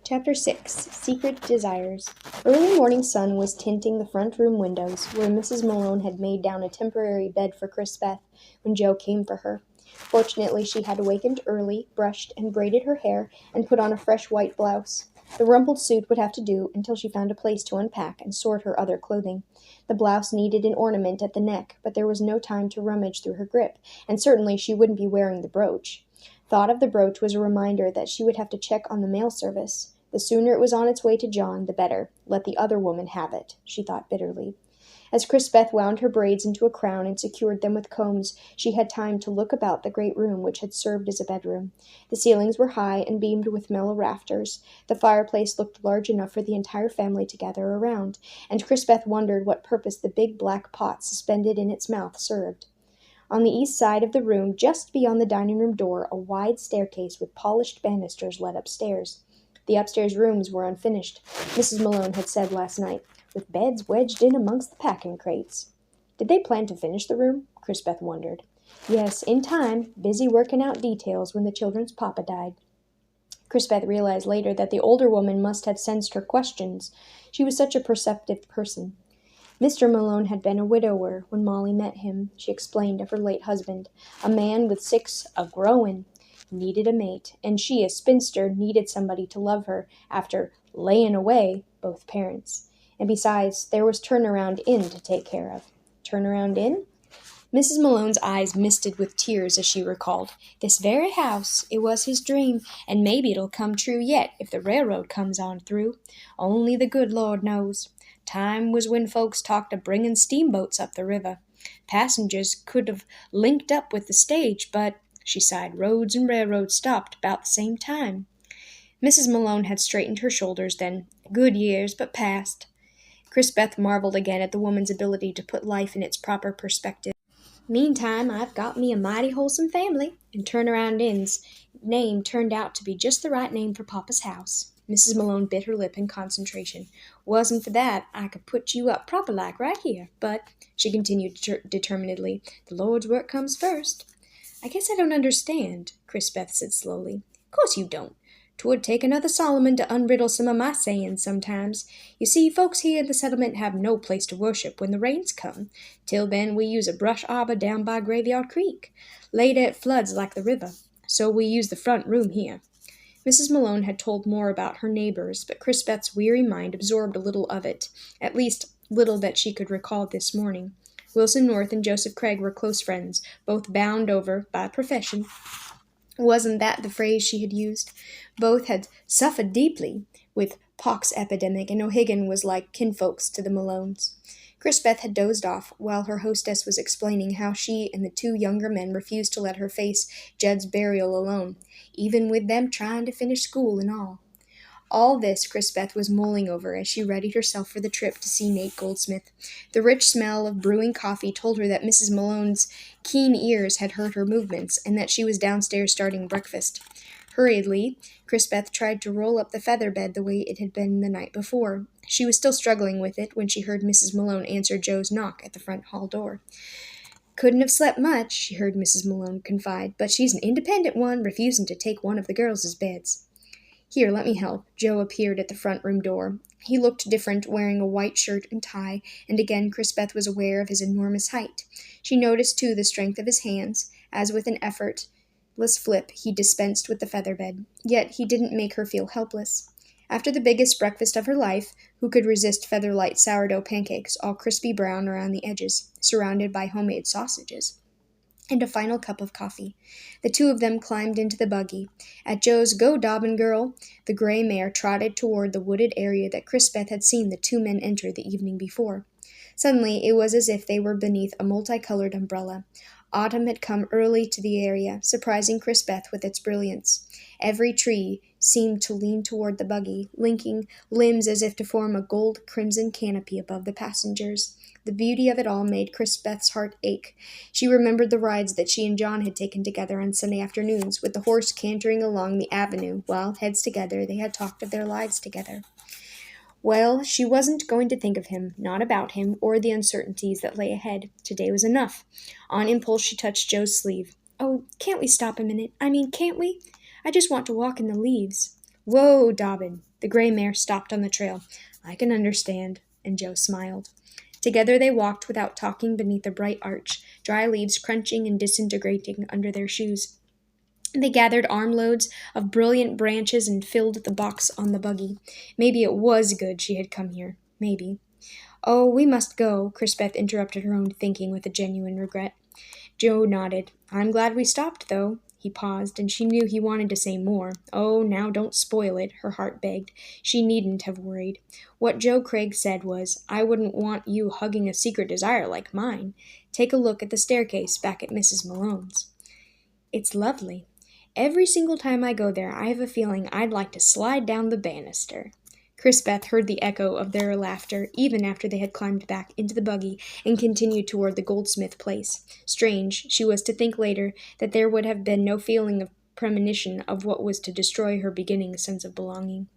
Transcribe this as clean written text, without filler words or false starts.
Chapter 6 Secret Desires. Early morning sun was tinting the front room windows, where Mrs. Malone had made down a temporary bed for Beth when Joe came for her. Fortunately, she had awakened early, brushed and braided her hair, and put on a fresh white blouse. The rumpled suit would have to do until she found a place to unpack and sort her other clothing. The blouse needed an ornament at the neck, but there was no time to rummage through her grip, and certainly she wouldn't be wearing the brooch. Thought of the brooch was a reminder that she would have to check on the mail service. The sooner it was on its way to John, the better. Let the other woman have it, she thought bitterly. As Beth wound her braids into a crown and secured them with combs, she had time to look about the great room which had served as a bedroom. The ceilings were high and beamed with mellow rafters. The fireplace looked large enough for the entire family to gather around, and Beth wondered what purpose the big black pot suspended in its mouth served. On the east side of the room, just beyond the dining room door, a wide staircase with polished banisters led upstairs. The upstairs rooms were unfinished, Mrs. Malone had said last night, with beds wedged in amongst the packing crates. Did they plan to finish the room? Beth wondered. Yes, in time, busy working out details when the children's papa died. Beth realized later that the older woman must have sensed her questions. She was such a perceptive person. Mr. Malone had been a widower when Molly met him, she explained of her late husband. A man with 6 a-growin'. Needed a mate, and she, a spinster, needed somebody to love her after laying away both parents. And besides, there was Turnaround Inn to take care of. Turnaround Inn? Mrs. Malone's eyes misted with tears as she recalled. This very house, it was his dream, and maybe it'll come true yet if the railroad comes on through. Only the good Lord knows. Time was when folks talked of bringing steamboats up the river. Passengers could have linked up with the stage, but, she sighed, roads and railroads stopped about the same time. Mrs. Malone had straightened her shoulders then. Good years, but past. Beth marveled again at the woman's ability to put life in its proper perspective. Meantime, I've got me a mighty wholesome family, and Turnaround Inn's name turned out to be just the right name for Papa's house. Mrs. Malone bit her lip in concentration. Wasn't for that, I could put you up proper-like right here, but, she continued determinedly, the Lord's work comes first. I guess I don't understand, Beth said slowly. Course you don't. 'Twould take another Solomon to unriddle some of my sayings sometimes. You see, folks here in the settlement have no place to worship when the rains come. Till then we use a brush arbor down by Graveyard Creek. Later it floods like the river, so we use the front room here. Mrs. Malone had told more about her neighbors, but Beth's weary mind absorbed a little of it, at least little that she could recall this morning. Wilson North and Joseph Craig were close friends, both bound over by profession. Wasn't that the phrase she had used? Both had suffered deeply with pox epidemic, and O'Higgin was like kinfolks to the Malones. Beth had dozed off while her hostess was explaining how she and the 2 younger men refused to let her face Jed's burial alone, even with them trying to finish school and all. All this Beth was mulling over as she readied herself for the trip to see Nate Goldsmith. The rich smell of brewing coffee told her that Mrs. Malone's keen ears had heard her movements, and that she was downstairs starting breakfast. Hurriedly, Beth tried to roll up the feather bed the way it had been the night before. She was still struggling with it when she heard Mrs. Malone answer Joe's knock at the front hall door. Couldn't have slept much, she heard Mrs. Malone confide, but she's an independent one, refusing to take one of the girls' beds. Here, let me help. Joe appeared at the front room door. He looked different, wearing a white shirt and tie, and again Beth was aware of his enormous height. She noticed, too, the strength of his hands, as with an effortless flip he dispensed with the feather-bed. Yet he didn't make her feel helpless. After the biggest breakfast of her life, who could resist feather-light sourdough pancakes, all crispy brown around the edges, surrounded by homemade sausages? And a final cup of coffee. The 2 of them climbed into the buggy. At Joe's "Go, Dobbin, girl," the gray mare trotted toward the wooded area that Beth had seen the 2 men enter the evening before. Suddenly, it was as if they were beneath a multicolored umbrella. Autumn had come early to the area, surprising Beth with its brilliance. Every tree seemed to lean toward the buggy, linking limbs as if to form a gold-crimson canopy above the passengers. The beauty of it all made Beth's heart ache. She remembered the rides that she and John had taken together on Sunday afternoons, with the horse cantering along the avenue, while, heads together, they had talked of their lives together. Well, she wasn't going to think of him, not about him, or the uncertainties that lay ahead. Today was enough. On impulse, she touched Joe's sleeve. Oh, can't we stop a minute? Can't we? I just want to walk in the leaves. Whoa, Dobbin. The gray mare stopped on the trail. "I can understand," and Joe smiled. Together they walked without talking beneath a bright arch, dry leaves crunching and disintegrating under their shoes. They gathered armloads of brilliant branches and filled the box on the buggy. Maybe it was good she had come here. Maybe. "Oh, we must go," Crispeth interrupted her own thinking with a genuine regret. Joe nodded. "I'm glad we stopped, though." He paused, and she knew he wanted to say more. "Oh, now don't spoil it," her heart begged. She needn't have worried. What Joe Craig said was, "I wouldn't want you hugging a secret desire like mine. Take a look at the staircase back at Mrs. Malone's. It's lovely. Every single time I go there, I have a feeling I'd like to slide down the banister." Crispeth heard the echo of their laughter even after they had climbed back into the buggy and continued toward the goldsmith place. Strange, she was to think later, that there would have been no feeling of premonition of what was to destroy her beginning sense of belonging.